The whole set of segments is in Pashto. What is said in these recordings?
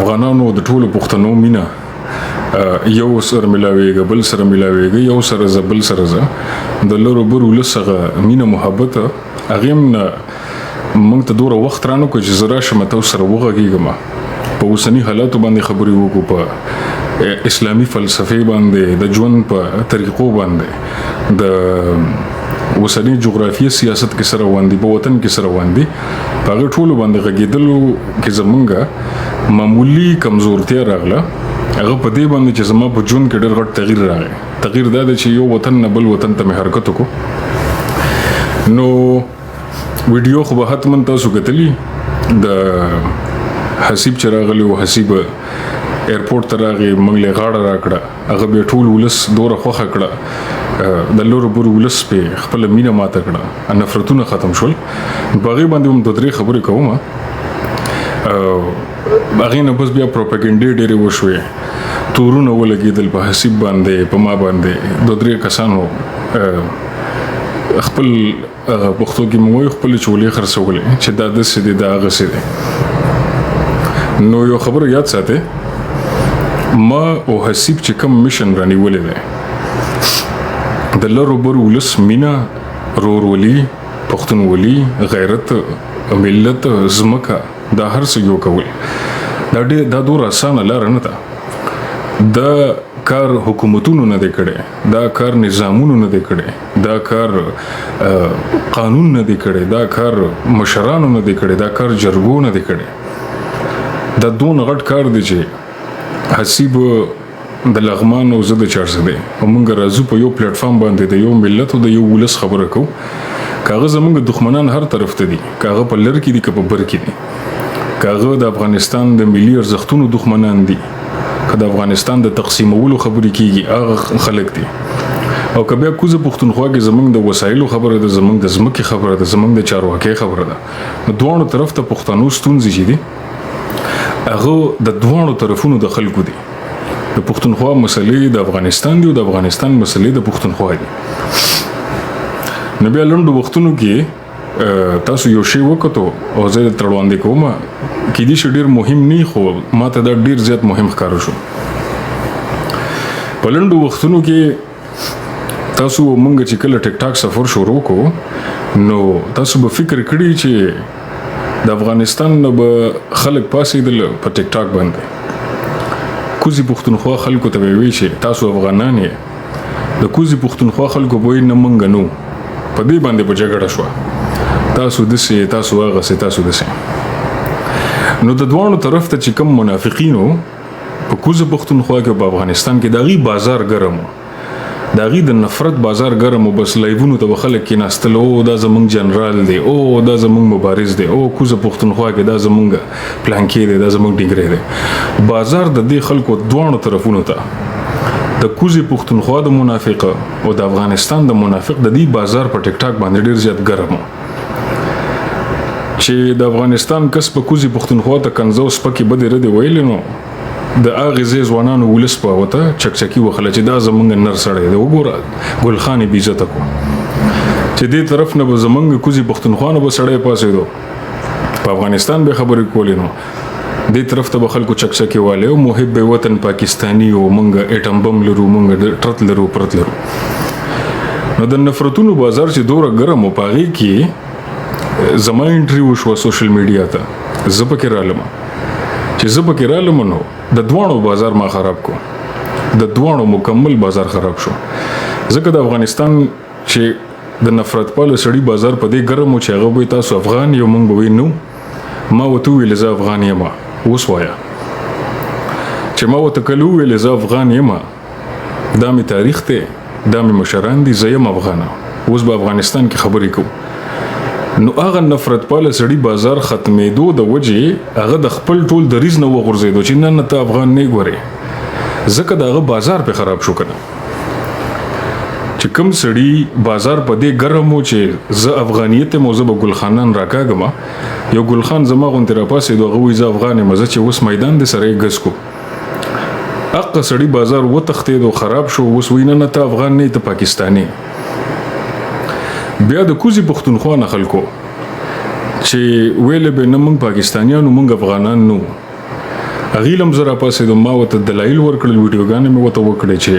افغانانو د ټولو پښتنو مینا یو سره ملاويږي بل سره ملاويږي یو سره بل سره د لورو برو لسغه مینا محبت اغم مونږ ته دوره وخت رانو کو چې زرا شمته سره وغږیږم په اوسنی حالاتو باندې خبري وکړو په اسلامي فلسفه باندې د ژوند په طریقو باندې د اوسنی جغرافیه سیاست کې سره وندي په وطن کې سره وندي په ټولو باندې غږیدلو کې زمونږه معمولی کمزورتیا راغله هغه په دې باندې چې زما په ژوند کې ډېر غټ تغییر راغی تغییر دا دی چې یو وطن نه بل وطن ته حرکت وکړو نو ویډیو خو به حتمن تاسو کتلی د حسیب چراغلی او حسیب ایرپورټ ته راغی موږ له غاړه راکړه هغه به ټول ولس دوره خوخه کړه د لورو بور ولس په خپل مینا ماته کړه نفرتونه ختم شول باغې باندې هم د درې خبرې کوم باغې نه بس بیا پروپاګاندا ډېرې وشوې تورونه ولګېدل په حسیب باندې په ما باندې د درې کسانو خپل پښتو کې موږ خپل چولې خرڅولې چې دا د سې دا غسې نو یو خبر یاد ساته ما او حسیب چې کوم میشن رانی ولې ده د لورو بر ولس مینا رورولي پښتونولي غیرت ملت زمکا دا هر څه یو کول دا ډور اسانه لار نه ده دا کار حکومتونو نه دی کړي دا کار نظامونو نه دی کړي دا کار قانون نه دی کړي دا کار مشرانو نه دی کړي دا کار جرګو نه دی کړي دا دون غټ کار دی چې حسیب د لغمان او زده چارسه دی موږ راځو په یو پلیټ فارم باندې د یو ملت او د یو ولس خبره کو کاغه زموږ دښمنان هر طرف ته دي کاغه په لر کې دي که په بر کې دي کاغه د افغانستان د ملي ارزښتونو دښمنان دي که د افغانستان د تقسیمولو خبرې کیږي هغه خلک دي او که بیا کوزه پښتونخوا کې زموږ د وسایلو خبره ده زموږ د ځمکې خبره ده زموږ د چارواکۍ خبره ده نو دوه طرف ته پښتنو ستونزې دي هغه د دوه طرفونو د خلکو دي د پښتونخوا مسلې د افغانستان دی او د افغانستان مسلې د پښتونخوا دي نو بیا لنډو وختونو کې تاسو یو شی وکړو او زه ترواندې کوم کې دې ډېر مهم نه خو ماته دا ډېر زیات مهم ښکار شو په لنډو وختونو کې تاسو مونږ چې کله ټیک ټاک سفر شروع کو نو تاسو به فکر کړی چې د افغانستان نه به خلک پاسې د په ټیک ټاک باندې کوزي پښتونخوا خلکو ته وی چې تاسو افغانان یې د کوزي پښتونخوا خلکو به نه مونږ نو په دې باندې په جګړه شو تاسو دسه تاسو هغه سه تاسو دسه نو د دوه طرف ته چې کوم منافقینو په کوزه پښتونخوا کې په افغانستان کې داغي بازار ګرم داغي د نفرت بازار ګرم او بس لایوونو ته خلک کې ناستلو دا زمونږ جنرال دی او دا زمونږ مبارز دی او کوزه پښتونخوا کې دا زمونږ پلانکی دی دا زمونږ ډیګری دی بازار د دې خلکو دوه طرفونو ته د کوزي پښتونخوا د منافق او د افغانستان د منافق د دې بازار په ټیک ټاک باندې ډیر زیات ګرم چې د افغانستان کس په کوزي پښتونخوا ته کنزو سپکی بده رده ویل نو د اغه ځوانانو ولس په وته چکچکی وخله چې دا زمونږ نر سړی دی وګوره ګلخان بي عزت کو چې دې طرف نه زمونږ کوزي پښتونخوا نه به سړی پاسې دو په افغانستان به خبرې کولې نو دې طرف ته خلکو چکچکی والے او محب وطن پاکستانی او مونږ اټم بم لرو مونږ ټرت لرو پرت لرو نو د نفرتونو بازار چې دوره ګرم او پاغي کې زما انټریو شو سوشل میډیا ته زپکه رالم چې زپکه رالم نو د دوانو بازار ما خراب کو د دوانو مکمل بازار خراب شو ځکه د افغانستان چې د نفرت پاله سړی بازار په دې ګرم او چې هغه به تاسو افغان یو مونږ به نو ما وته ویل زه افغان یم اوس وایا چې ما وته کلو ویل زه افغان یم دا می تاریخ ته دا می مشران دي زه یم افغان اوس به افغانستان کې خبرې کوم نو هغه نفرت پاله سړی بازار ختمېدو د وجه هغه د خپل ټول دریز نه وغورځېدو چې نه ته افغان نه ګوري ځکه دغه بازار په خراب شو کنه چې کوم سړی بازار په دې ګرمو چې زه افغانیت موزه به ګلخانان راکاګم یو ګلخان زما غونډه را پاسې دوه وې زه افغان مزه چې اوس میدان د سره غس کو اقا سړی بازار و تختیدو خراب شو اوس وینه نه ته افغان نه ته پاکستانی بیا د کوزي پښتونخوا نه خلکو چې ویل به نه مونږ پاکستانیانو مونږ افغانان نو اغیلم زرا پاسې د ما وته دلایل ورکړل ویډیوګانې مې وته وکړې چې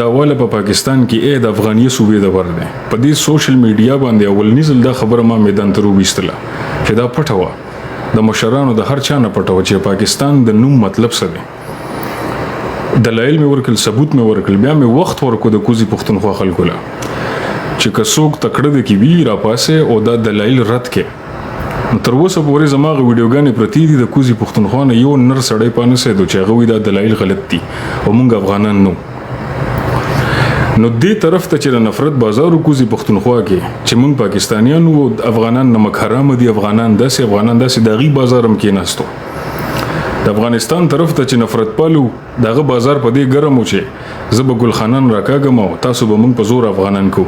دا والا په پاکستان کې د افغاني صوبې د ور ده په دې سوشل میډیا باندې اول نزل دا خبره ما میدان ته وبېستله چې دا پټه وه د مشرانو د هر چا نه پټه وه چې پاکستان د نوم مطلب څه دی دلایل مې ورکړل ثبوت مې ورکړل بیا مې وخت ورکو د کوزي پښتونخوا خلکو له چې که څوک تکړه د کې وي راپاسې او دا دلایل رد کې تر اوسه پورې زما ویډیوګانې پرتی دي د کوزي پښتونخوا نه یو نر سړی پانه سي چې هغه وي دا دلایل غلط دي او موږ افغانان نو دې طرف ته چې نفرت بازار کوزي پښتونخوا کې چې موږ پاکستانیان او افغانان نمک حرام دي افغانان داسې داغي بازارم کې ناستو د افغانستان طرف ته چې نفرت پالو دغه بازار په دې ګرم و چې زب ګل خانان راکاګم او تاسو به موږ په زور افغانان کو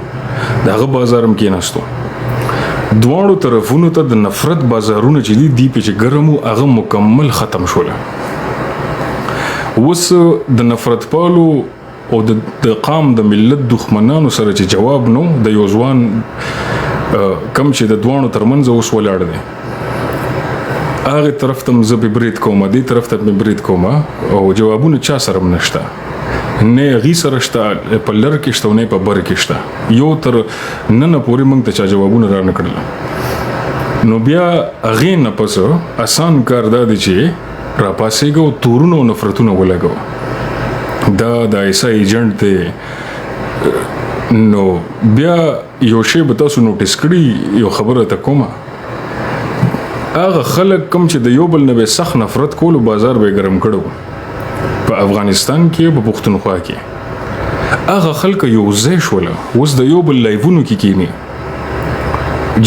دغه بازارم کې ناستو دواړو طرفونو ته د نفرت بازارونه چې دي په چې ګرم او هغه مکمل ختم شول وس د نفرت پالو او د قام د ملت دښمنانو سره چې جواب نو د یو ځوان کم چې د دوانو ترمنځ اوس ولاړ دی هغه طرف ته زه به برید کوم دې طرف ته به برید کوم او جوابونه چا سره نشته نه غي سره شته په لر کې شته نه په بر کې شته یو تر نن پورې موږ ته چا جوابونه را نکړل نو بیا هغه نه پس آسان کار دی چې را پاسېګو تورونو نفرتونه ولګو دا د ایسا ایجنټ دی نو بیا یو شی به تاسو نوټیس کړی یو خبره ته کومه هغه خلک کوم چې د یو بل نه به سخت نفرت کولو بازار به ګرم کړو په افغانستان کې په پښتونخوا کې هغه خلک یو ځای شول اوس د یو بل لایوونو کې کینی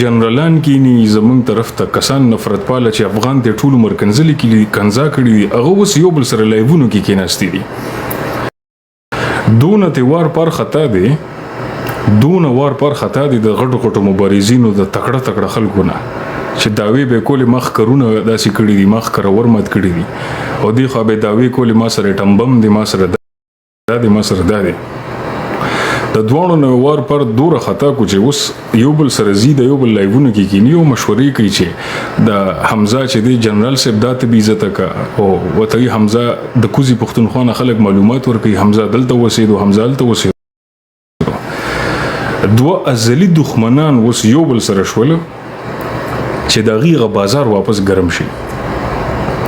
جنرالان کینی زمون طرف ته کسان نفرت پاله چې افغان ته ټول مرکنزلي کې کنزا کړی هغه اوس یو بل سره لایوونو کې کیناستي دي دونه وار پر خطا دي د غټو مبارزینو د تکړه خلکو نه چې داوی به کول مخ کرونه داسې کړی دي مخ کر ورمت کړی دي او دی خو به داوی کول ما سره ټمبم دي ما سره د دوانو نو وار پر دوره خطا کو چې اوس یو بل سره زیاده یو بل لایوونه کې کینیو مشورې کوي چې د حمزه چې دی جنرال صاحبزاده به عزت کا او وته حمزه د کوزي پښتونخوا خلک معلومات ورکړي حمزه دلته وسیدو دوه ازلی دښمنان اوس یو بل سره شول چې دغه بازار واپس ګرم شي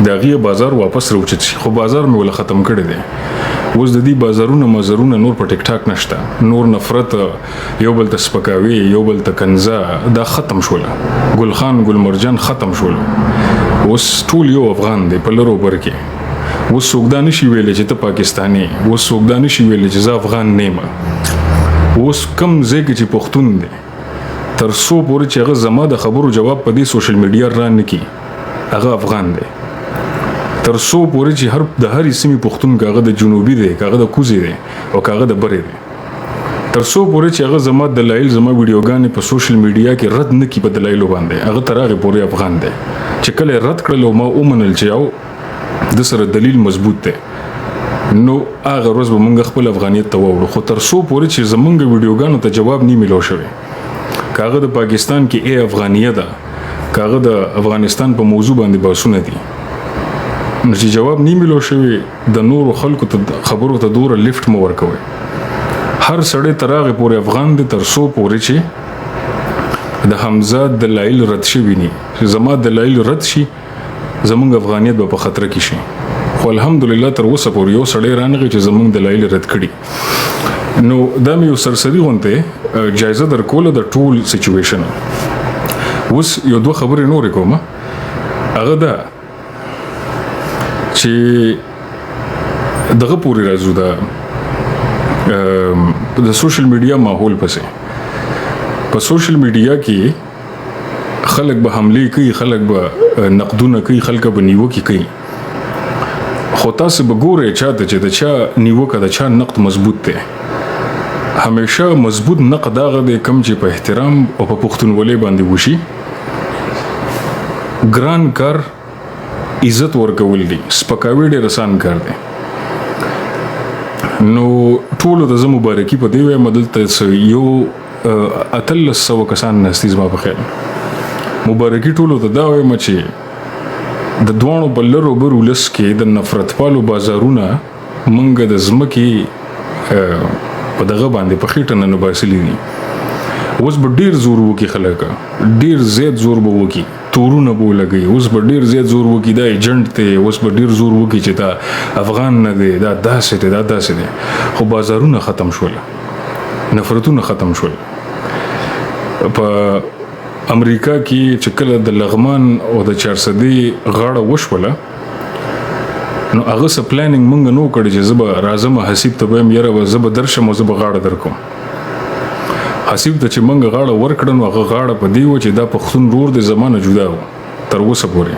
دغه بازار واپس راوچت شي خو بازار مې ول ختم کړی دی اوس د دې بازارونو مزرونه نور په ټیک ټاک نشته نور نفرت یو بل ته سپکاوي یو بل ته کنزا دا ختم شول ګل خان ګل مرجان ختم شول اوس ټول یو افغان دی په لرو برکه اوس سوګدان شي ویل چې ته پاکستاني اوس سوګدان شي ویل چې زه افغان نه یم اوس کم ځکه چې پښتون دی تر څو پورې چې هغه زما د خبرو جواب په دې سوشل میډیا ران کی هغه افغان دی تر څو پورې چې د هر سیمې پښتون کاغه د جنوبي دی کاغه د کوزي دی او کاغه د بری دی تر څو پورې چې هغه زما دلایل زما ویډیوګانې په سوشل میډیا کې رد نه کی په دلایل باندې هغه ترغه پورې افغان دی چې کله رد کړل او ما اومنل چې او د سره دلیل مضبوط دی نو هغه روز به موږ خپل افغانیت ته وورو خو تر څو پورې چې زمونږ ویډیوګانو ته جواب نه ملو شوی کاغه د پاکستان کې افغانیت ده کاغه د افغانستان په موضوع باندې بحثونه دي نو چې جواب نه ملو شوی د نورو خلکو ته خبرو ته دوره لیفت مو ورکوي هر سړی ترغه پورې افغان دي تر څو پورې چې د حمزه دلایل رد شي ویني زما دلایل رد شي زمونږ افغانیت به په خطر کې شي خو الحمدلله تر اوسه پورې یو سړی رانغی چې زمونږ دلایل رد کړي نو دا مې یو سرسري غونته جایزه در کوله د ټول سچويشن اوس یو دوه خبرې نورې کومه هغه دا چې دغه پوری راځو دا د سوشل میډیا ماحول په سوشل میډیا کې خلک به حمله کوي خلک به نقدونه کوي خلک به نیوکه کوي خو تاسو به ګورئ چې د چا نیوکه د چا نقد مضبوط دی همیشه مضبوط نقد هغه دی کم چې په احترام او په پښتونولۍ باندې وشي ګران کار عزت ورکول دي سپکاوی ډېر آسان کار دی نو ټول د زمو مبارکي په دی وایم دلته یو اتل سو کسان نستیز ما په خیر مبارکي ټول ته دا وایم چې د دوانو بلر او بر ولس کې د نفرت پالو بازارونه منګه د زمکه په دغه باندې په خېټه نه باسلی دي اوس به ډیر زور وکي خلک ډیر زیات زور به وکي تورونه به لګي اوس به ډیر زیات زور وکي دا ایجنټ ته اوس به ډیر زور وکي چې دا افغان نه دی دا داسې دی خو بازارونه ختم شول نفرتونه ختم شول په امریکا کې چې کله د لغمان او د 400 غاړه وشوله نو هغه څه پلانینګ مونږ نو کړی چې زه به راځم حسیب ته به یاره زه به درشم او زه به غاړه درکوم حسیب ته چې مونږ غاړه ورکړه نو هغه غاړه په دی و چې دا پښتون رور د زمانه جدا و تر اوسه پورې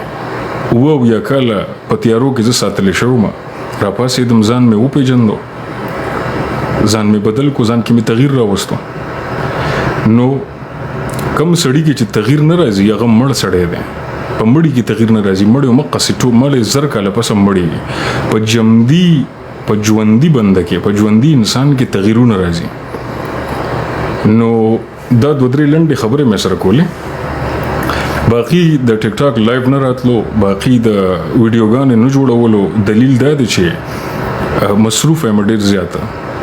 او یا کله په تیارو کې زه ساتلی شوم را پاسېدم ځان مې وپېژندو ځان مې بدل کو ځان کې مې تغییر راوستو نو کم سړی کې چې تغییر نه راځي هغه مړ سړی دی په مړی کې تغییر نه راځي مړ مقصد ټول مړ زر کاله پس مړی په جمدی په ژوندۍ بنده کې په ژوندۍ انسان کې تغییرونه راځي نو دا دوه درې لنډې خبرې مې سره کولې باقي د ټیک ټاک لایو نه راتلو باقي د ویډیوګانې نه جوړولو دلیل دا دی چې مصروف یم ډېر زیاته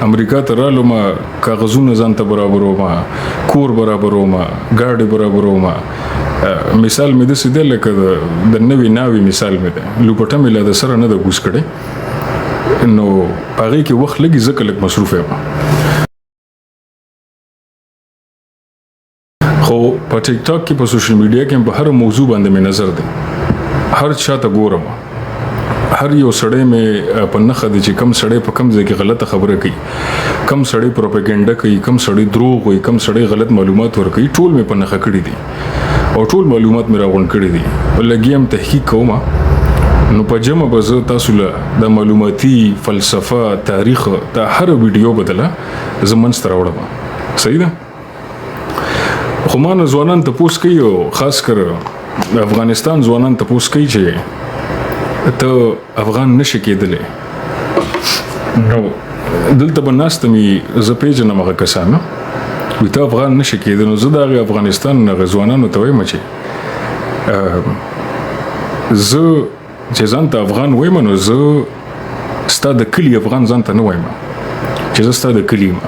امریکا ته رالو ما کاغذونه ځان ته برابروم کور برابروم ګاډي برابروم مثال مې داسې دی لکه د نوې ناوې مثال مې دی لوپټه مې لا د سره نه ده ګوس کړی نو په هغې کې وخت لږي ځکه لږ مصروف یم خو په ټیک ټاک کې په سوشل میډیا کې په هر موضوع باندې مې نظر دی هر چا ته ګورم هر یو سړی مې په نخښه دی چې کم سړی په کم ځای کې غلطه خبره کوي کم سړی پروپاګاندا کوي کم سړی دروغ وایي کم سړی غلط معلومات ورکوي ټول مې په نخښه کړي دي او ټول معلومات مې راغونډ کړي دي په لګي هم تحقیق کوم نو په جمع به زه تاسو له د معلوماتي فلسفه تاریخ دا هر ویډیو بدله زه منځ ته راوړم صحیح ده خو ما نه ځوانان تپوس کوي او خاص کر افغانستان ځوانان تپوس کوي چې ته افغان نشي کېدلی نو دلته به ناستم زه پیژنم هغه کسان وي ته افغان نشي کېدلی نو زه د هغې افغانستان هغه ځوانانو ته وایم چې زه چې ځان ته افغان وایم نو زه ستا د کلي افغان ځان ته نه وایم چې زه ستا د کلي یم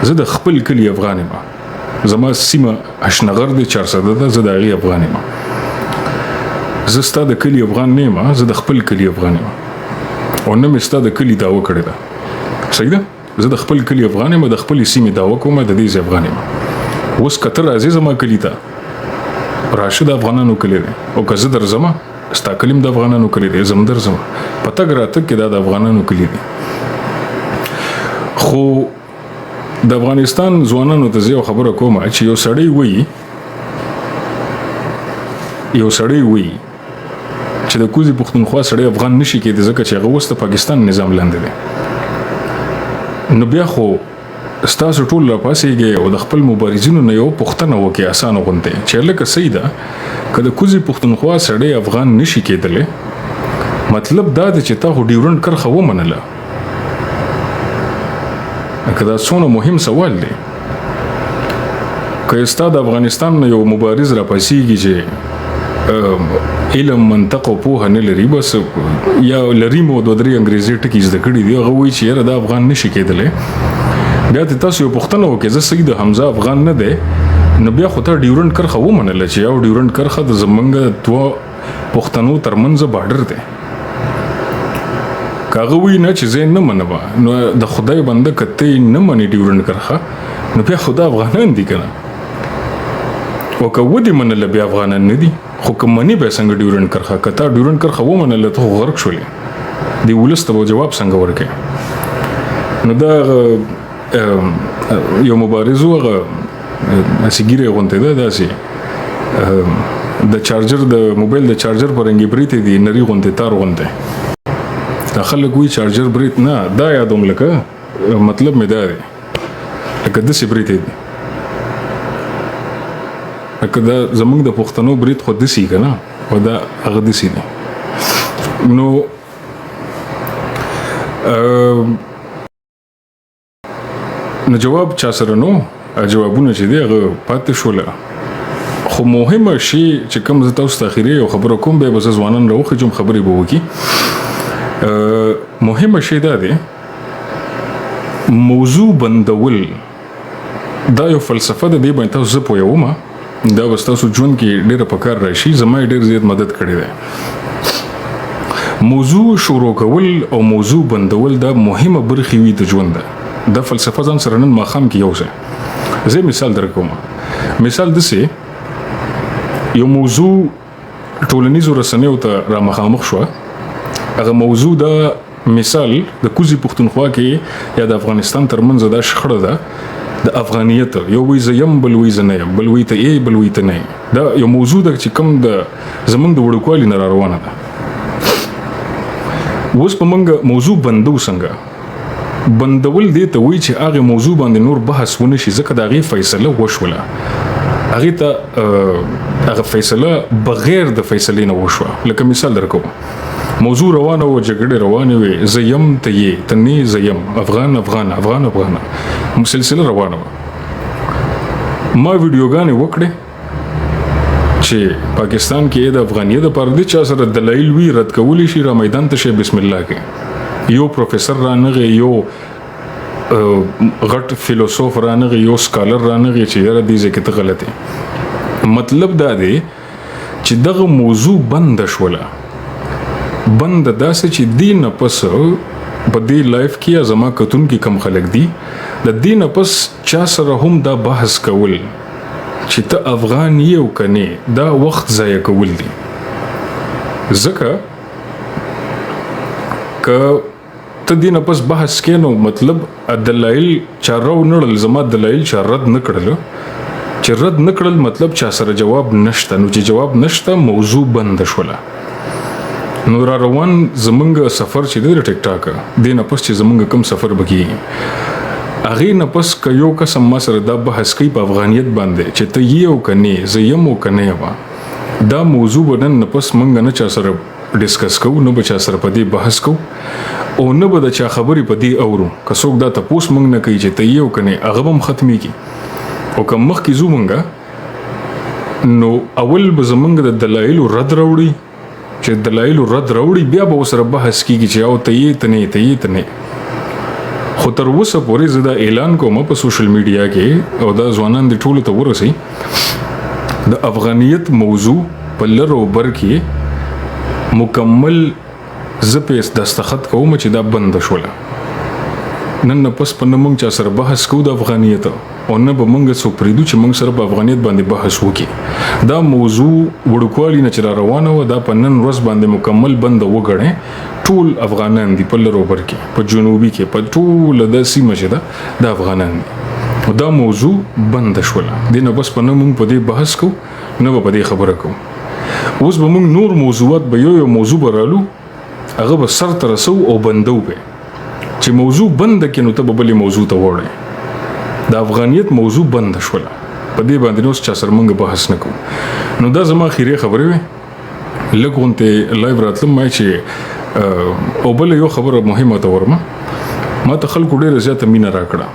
زه د خپل کلي افغان یم زما سیمه اشنغر دی 400 ده زه د هغې افغان یم زه ستا د کلي افغان نه یم زه د خپل کلي افغان یم او نه مې ستا د کلي دعوه کړې ده صحیح ده زه د خپل کلي افغان یم د خپلې سیمې دعوه کوم د دې افغان یم اوس که ته راځې زما کلي ته راشه د افغانانو کلي دی او که زه درځم ستا کلي هم د افغانانو کلي دی زه هم درځم په تګ راتګ کې دا د افغانانو کلي دی خو د افغانستان ځوانانو ته زه یو خبره کوم چې یو سړی وایي چې د کوزي پښتونخوا سړی افغان نشي کېدی ځکه چې هغه اوس د پاکستان نظام لاندې دی نو بیا خو ستاسو ټول راپاسېږئ او د خپل مبارزینو نه یو پوښتنه وکړئ اسانه غوندې چې هلکه صحیح ده که د کوزي پښتونخوا سړی افغان نشي کېدلی مطلب دا دی چې تا خو ډیورنډ کرښه ومنله که دا څونه مهم سوال دی که ستا د افغانستان نه یو مبارز راپاسېږي چې علم منطق او پوهه نه لري بس یا لري مو دوه درې انګریزي ټکي زده کړي دي هغه وایي چې یاره دا افغان نشي کېدلی بیا ته تاسو یو پوښتنه وکړئ زه صحیح د حمزه افغان نه دی نو بیا خو ته ډیورنډ کرښه ومنله چې یو ډیورنډ کرښه د زمونږ دوه پښتنو ترمنځ بارډر دی که هغه وایي نه چې زه نه منم نو د خدای بنده که ته نه منې ډیورنډ کرښه نو بیا خو دا افغانان دي که نه او که ودې منله بیا افغانان نه دي خو که منې بیا څنګه ډیورنډ کرښه که تا ډیورنډ کرښه ومنله ته خو غرق شولې دې ولس ته به جواب څنګه ورکړې نو دا یو مبارز و هغه هسې ګیرې غوندې ده داسې د چارجر د موبایل د چارجر په رنګې بریتې دي نري غوندې تار غوندې دا خلک وایي چارجر بریت نه دا یادوم لکه مطلب مې دا دی لکه داسې بریتې دي لکه دا زمونږ د پښتنو برید خو داسې که نه او دا هغه داسې دی نو نو جواب چا سره نو جوابونه چې دی هغه پاتې شوله خو مهمه شی چې کوم زه تاسو ته اخیری یو خبره کوم به زه ځوانان راوخجم خبرې به وکړي مهمه شی دا دی موضوع بندول دا یو فلسفه ده دی باندې تاسو زه پوهیږم دا به ستاسو ژوند کې ډېره پکار راشي زما یې ډېر زیات مدد کړی دی موضوع شروع کول او موضوع بندول دا مهمه برخې وي د ژوند ده دا فلسفه ځان سره نن ماښام کې یو څه زه مثال درکوم مثال داسې یو موضوع ټولنیزو رسنیو ته را مخامخ شوه هغه موضوع دا مثال د کوزي پښتونخوا کې یا د افغانستان ترمنځ دا شخړه ده د افغانیت یو وی زیم بل وی زنه بل وی ته ای بل وی ته نه دا یو موضوع ده چې کوم د زمونږ د وړوکوالي نه روانه ده اوس په موږ موضوع بندو څنګه بندول دی ته وی چې هغه موضوع باندې نور بحث ونه شي ځکه دا غي فیصله وشوله هغه ته هغه فیصله بغیر د فیصلې نه وشوه لکه مثال درکوم موضوع روانه و جګړه روانه وي زیم ته یې تنه زیم افغان مسلسله روانه و ما ویډیوګانې وکړې چې پاکستان کې د افغانیت لپاره د چا سره دلایل وی رد کولی شي را میدان ته شي بسم الله کې یو پروفیسور رانغه یو غټ فیلسوف رانغه یو سکالر رانغه چې یاره دې ځکه ته غلطه مطلب دا دی چې دغه موضوع بند شوله بند داسې چې دین پس په دې لایف کې زما کتون کې کم خلک دي د دین پس چا سره هم دا بحث کول چې ته افغان یو کني دا وخت ضایع کول دي ځکه ک ته دین پس بحث کینو مطلب دلایل چارو نړل زما دلایل چا رد نکړل چې رد نکړل مطلب چا سره جواب نشته نو چې جواب نشته موضوع بند شوله نو را روان زمونږ سفر چې د ټیک ټاک دینه پس چې زمونږ کم سفر بکی اغه نه پس کيو قسم ما سره دا بحث کوي په افغانیت باندې چې ته یو کني زیم کنه وا دا موضوع بدن نه پس مونږ نه چا سره ډیسکس کوو نو به چا سره په دې بحث کوو او نه به د چا خبرې په دې اورو که څوک دا تاسو مونږ نه کوي چې ته یو کني هغه هم ختمي کی او کوم مخ کی زو مونږه نو اول به زمونږ د دلایل رد راوړي چې دلایل رد راوړي بیا به سره بحث کیږي چې او ته یې ته نه خو تر اوسه پورې زه دا اعلان کوم په سوشل میډیا کې او دا ځوانان د ټولو ته ورسي د افغانیت موضوع په لرو بر کې مکمل زپیس دستخط کوم چې دا بند شوله نن پس په موږ چا سره بحث کوو د افغانیت او نه به موږ څو پریدو چې موږ سره په افغانیت باندې بحث وکړي دا موضوع وړوکوالي نه چر روانه و دا په نن ورځ باندې مکمل بند وګڼي ټول افغانان دی په لرو بر کې په جنوبي کې په ټول د سیمه چې دا افغانان دي دا موضوع بند شوله دینه بس په موږ په دې بحث کوو نه په دې خبره کوو اوس به موږ نور موضوعات به یو موضوع برالو هغه به سر تر رسو او بندو به چې موضوع بند کینو ته بلې موضوع ته وړي د افغانیت موضوع بند شوله په دې باندې نو چا سره موږ بحث نکوو نو دا زما اخیری خبره وي لګونته لایو راتلم ما چې او بل یو خبره مهمه ده ورما ما ته خلکو ډیره زیاته مینه راکړه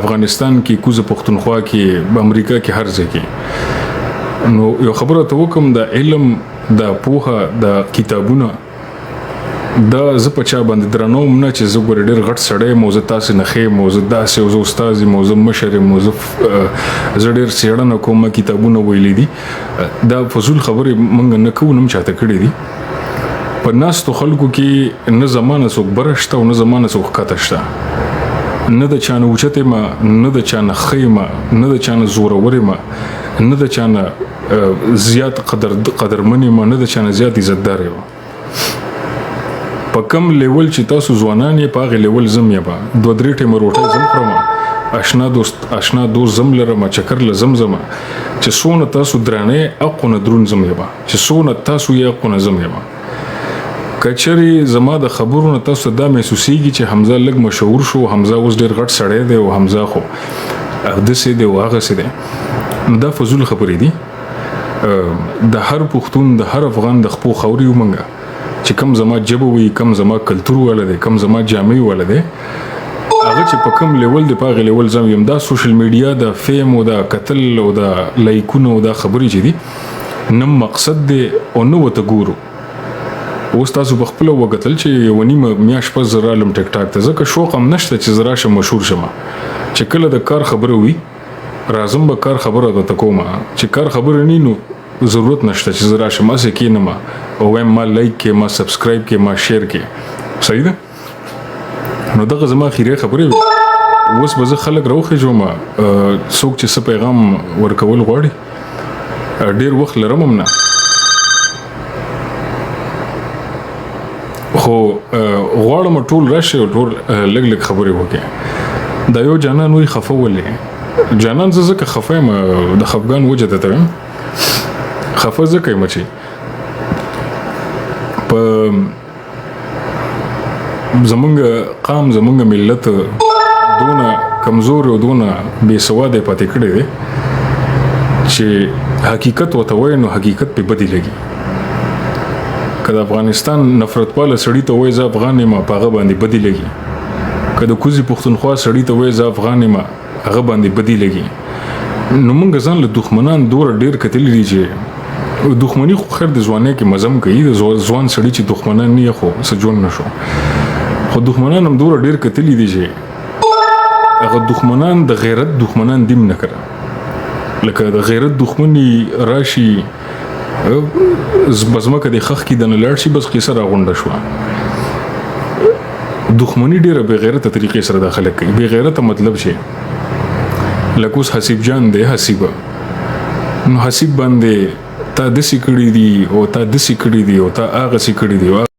افغانستان کې کوزه پښتونخوا کې امریکا کې هر ځای کې نو یو خبره ته وکم د علم د پوهه د کتابونه دا ز په چا باندې درنوم نه چې زه ګور ډېر غټ سړی موزه تاسو نه خې موزه داسې او استاد موزه مشر موزه ز ډېر سیړنه کوم کتابونه ویلې دي دا فزول خبره مونږ نه کوو نم چاته کړې دي په ناس تو خلکو کې نه زمانه څوک برشته او نه زمانه څوک کاتشته نه د چانه اوچته ما نه د چانه خیمه نه د چانه زورورې ما نه د چانه زیات قدرمنې ما نه د چانه زیات عزتدار یم په کم لیول چې تاسو ځوانان یې په هغه لیول زم یا با دوه درې ټیمه روټۍ زم خورم آشنا دوست زم لرم چکر لزم زم چې سونه تاسو درانه اقونه درون زم یا با چې سونه تاسو یې اقونه زم یا با کچري زما د خبرونو تاسو دا محسوسيږي چې حمزه لګ مشهور شو حمزه اوس ډېر غټ سړی دی او حمزه خو د سې دی او هغه سې دی دا فزول خبرې دي د هر پښتون د هر افغان د خپل خوري ومنګه چې کم زما جبه وي کم زما کلتور ولده کم زما جامع ولده هغه چې په کوم لیول دی په هغه لیول زم یم دا سوشل میډیا د فیم او د قتل او د لایکونو او د خبري چې دي نم مقصد دی او نو ته ګورو اوس تاسو په خپل وګتل چې یو نیمه میاش په زرا لم ټیک ټاک ته ځکه شوق هم نشته چې زرا شم مشهور شمه چې کله د کار خبره وي رازم به کار خبره د تکومه چې کار خبره نه نو ضرورت نشته چې زرا شم اسه کې نه ما او ما لایک کې ما سبسکرایب کې ما شیر کې صحیح ده نو دغه زما خیره خبره وي اوس به زه خلک راوخه جوړم څوک چې څه پیغام ورکول غواړي ډیر وخت لرم نه خو غواړم ټول راشه او ټول لګ لګ خبرې وکړي دا یو جانان وی خفه ولې جانان زکه خفه ما د خفغان وجه ته خفه زکه مچي په زمونږ قام زمونږ ملت دونه کمزور او دونه بے سواده پاتې کړي دي چې حقیقت وته وای نو حقیقت په بدی لګي کله افغانستان نفرت پاله سړی ته وای ز افغان ما پاغه باندې بدی لګي کله کوزي پښتونخوا سړی ته وای ز افغان ما هغه باندې بدی لګي نو موږ ځان له دښمنان دور ډیر کتلی دي چې دښمنی خو خیر د ځواني کې مزم کوي د ځوان سړی چې دښمنان نه خو سجون نشو خو دښمنان هم دور ډیر کتلی دي چې هغه دښمنان د غیرت دښمنان دیم نه کړه لکه د غیرت دښمنی راشي بزمکه د خخ کې د نلړ شي بس قصه راغونډه شو دښمنی ډیره بے غیرته طریقې سره داخله کوي بے غیرته مطلب شي لکه اوس حسیب جان دی حسیب نو حسیب باندې تا دسی کړی دی او تا دسی کړی دی او تا هغه سی کړی دی